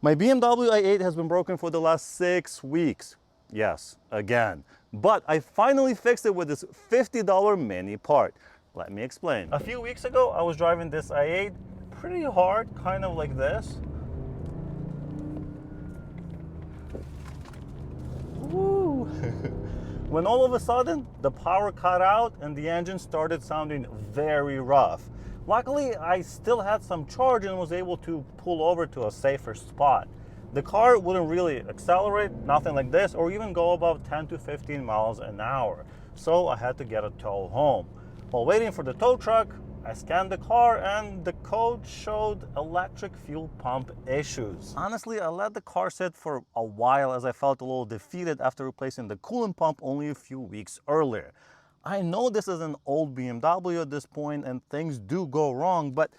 My BMW i8 has been broken for the last 6 weeks. Yes, again. But I finally fixed it with this $50 mini part. Let me explain. A few weeks ago, I was driving this i8 pretty hard, kind of like this. Woo! When all of a sudden, the power cut out and the engine started sounding very rough. Luckily, I still had some charge and was able to pull over to a safer spot. The car wouldn't really accelerate, nothing like this, or even go above 10 to 15 miles an hour. So I had to get a tow home. While waiting for the tow truck, I scanned the car and the code showed electric fuel pump issues. Honestly, I let the car sit for a while as I felt a little defeated after replacing the coolant pump only a few weeks earlier. I know this is an old BMW at this point and things do go wrong, but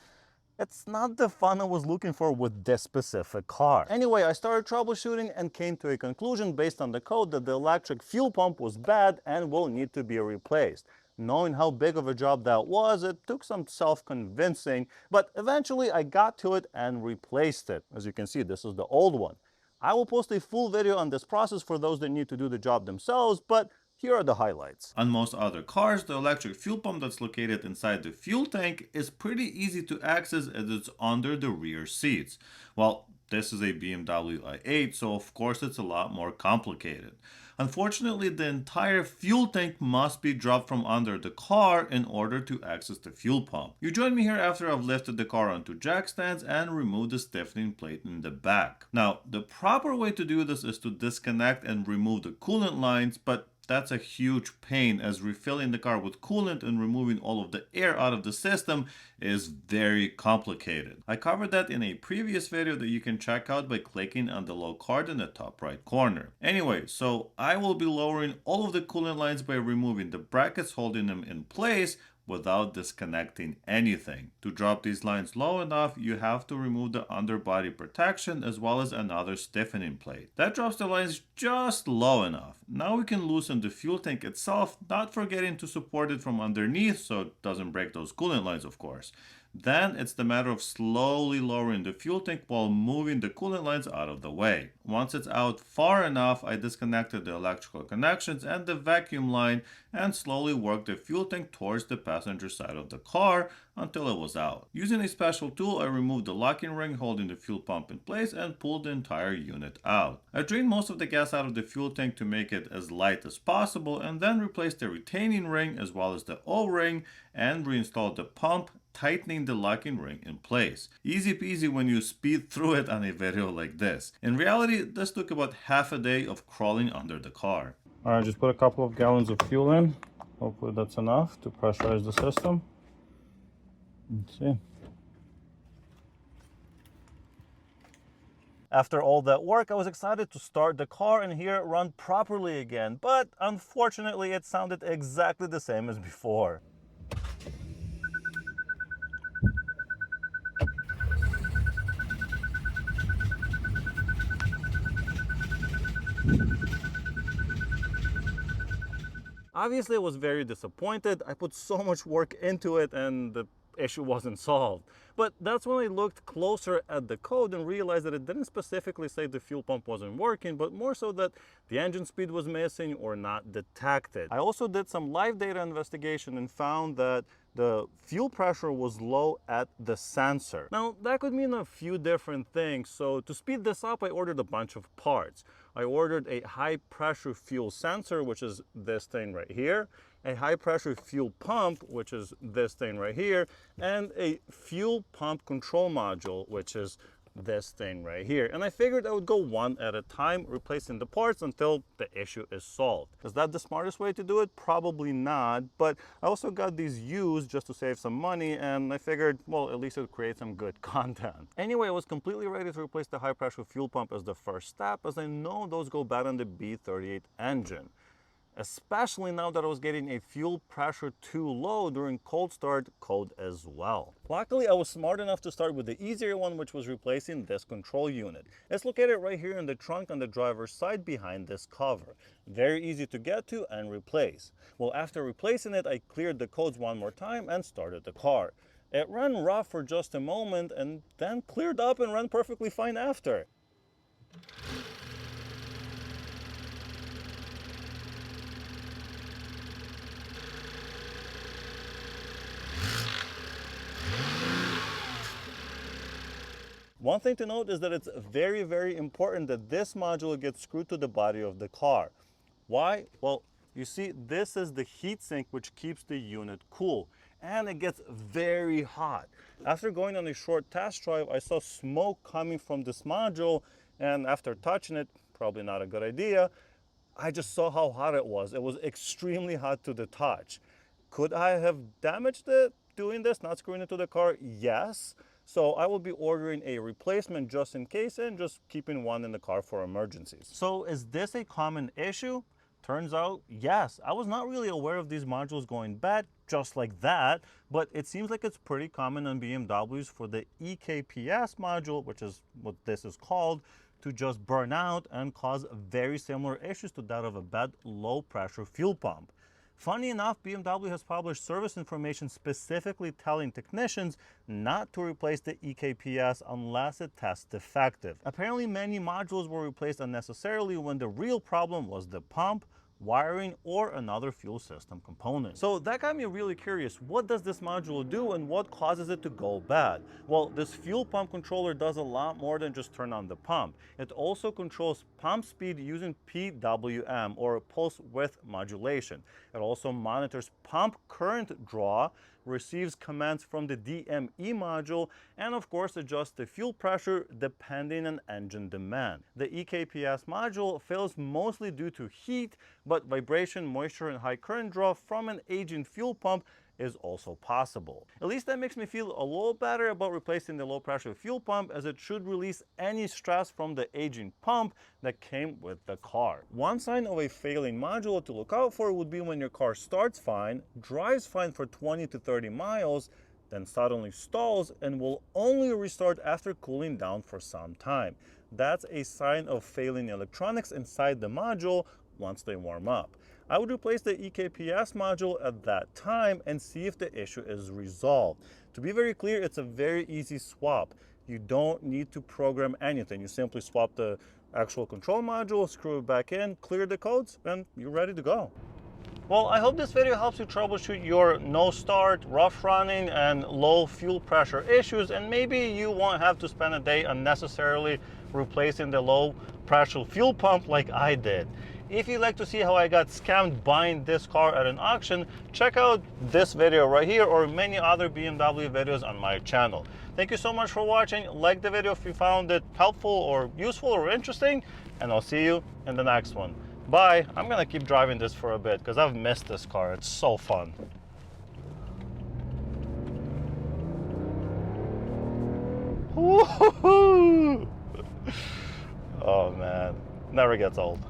it's not the fun I was looking for with this specific car. Anyway, I started troubleshooting and came to a conclusion based on the code that the electric fuel pump was bad and will need to be replaced. Knowing how big of a job that was, it took some self-convincing, but eventually I got to it and replaced it. As you can see, this is the old one. I will post a full video on this process for those that need to do the job themselves, but here are the highlights. On most other cars, the electric fuel pump that's located inside the fuel tank is pretty easy to access as it's under the rear seats. Well, this is a BMW i8, so of course it's a lot more complicated. Unfortunately, the entire fuel tank must be dropped from under the car in order to access the fuel pump. You join me here after I've lifted the car onto jack stands and removed the stiffening plate in the back. Now, the proper way to do this is to disconnect and remove the coolant lines, but that's a huge pain as refilling the car with coolant and removing all of the air out of the system is very complicated. I covered that in a previous video that you can check out by clicking on the low card in the top right corner. Anyway, so I will be lowering all of the coolant lines by removing the brackets holding them in place without disconnecting anything. To drop these lines low enough, you have to remove the underbody protection as well as another stiffening plate. That drops the lines just low enough. Now we can loosen the fuel tank itself, not forgetting to support it from underneath so it doesn't break those coolant lines, of course. Then it's the matter of slowly lowering the fuel tank while moving the coolant lines out of the way. Once it's out far enough, I disconnected the electrical connections and the vacuum line and slowly worked the fuel tank towards the passenger side of the car until it was out. Using a special tool, I removed the locking ring holding the fuel pump in place and pulled the entire unit out. I drained most of the gas out of the fuel tank to make it as light as possible and then replaced the retaining ring as well as the O-ring and reinstalled the pump, tightening the locking ring in place. Easy peasy when you speed through it on a video like this. In reality, this took about half a day of crawling under the car. Alright, just put a couple of gallons of fuel in. Hopefully that's enough to pressurize the system. Let's see. After all that work, I was excited to start the car and hear it run properly again, but unfortunately it sounded exactly the same as before. Obviously, I was very disappointed. I put so much work into it and the issue wasn't solved. But that's when I looked closer at the code and realized that it didn't specifically say the fuel pump wasn't working, but more so that the engine speed was missing or not detected. I also did some live data investigation and found that the fuel pressure was low at the sensor. Now, that could mean a few different things. So to speed this up, I ordered a bunch of parts. I ordered a high pressure fuel sensor, which is this thing right here, a high pressure fuel pump, which is this thing right here, and a fuel pump control module, which is this thing right here. And I figured I would go one at a time, replacing the parts until the issue is solved. Is that the smartest way to do it? Probably not, but I also got these used just to save some money, and I figured, well, at least it would create some good content. Anyway, I was completely ready to replace the high pressure fuel pump as the first step, as I know those go bad on the B38 engine. Especially now that I was getting a fuel pressure too low during cold start code as well. Luckily, I was smart enough to start with the easier one, which was replacing this control unit. It's located right here in the trunk on the driver's side behind this cover. Very easy to get to and replace. Well, after replacing it, I cleared the codes one more time and started the car. It ran rough for just a moment and then cleared up and ran perfectly fine after. One thing to note is that it's very, very important that this module gets screwed to the body of the car. Why? Well, you see, this is the heatsink which keeps the unit cool, and it gets very hot. After going on a short test drive, I saw smoke coming from this module, and after touching it, probably not a good idea, I just saw how hot it was. It was extremely hot to the touch. Could I have damaged it doing this, not screwing it to the car? Yes. So I will be ordering a replacement just in case and just keeping one in the car for emergencies. So is this a common issue? Turns out, yes. I was not really aware of these modules going bad just like that, but it seems like it's pretty common on BMWs for the EKPS module, which is what this is called, to just burn out and cause very similar issues to that of a bad low pressure fuel pump. Funny enough, BMW has published service information specifically telling technicians not to replace the EKPS unless it tests defective. Apparently, many modules were replaced unnecessarily when the real problem was the pump, wiring, or another fuel system component. So that got me really curious. What does this module do and what causes it to go bad? Well, this fuel pump controller does a lot more than just turn on the pump. It also controls pump speed using PWM, or pulse width modulation. It also monitors pump current draw, receives commands from the DME module, and of course adjusts the fuel pressure depending on engine demand. The EKPS module fails mostly due to heat, but vibration, moisture, and high current draw from an aging fuel pump is also possible. At least that makes me feel a little better about replacing the low pressure fuel pump, as it should release any stress from the aging pump that came with the car. One sign of a failing module to look out for would be when your car starts fine, drives fine for 20 to 30 miles, then suddenly stalls and will only restart after cooling down for some time. That's a sign of failing electronics inside the module once they warm up. I would replace the EKPS module at that time and see if the issue is resolved. To be very clear, it's a very easy swap. You don't need to program anything. You simply swap the actual control module, screw it back in, clear the codes, and you're ready to go. Well, I hope this video helps you troubleshoot your no start, rough running, and low fuel pressure issues, and maybe you won't have to spend a day unnecessarily replacing the low pressure fuel pump like I did. If you'd like to see how I got scammed buying this car at an auction, check out this video right here or many other BMW videos on my channel. Thank you so much for watching. Like the video if you found it helpful or useful or interesting, and I'll see you in the next one. Bye. I'm gonna keep driving this for a bit because I've missed this car. It's so fun. Woo-hoo-hoo! Oh man, never gets old.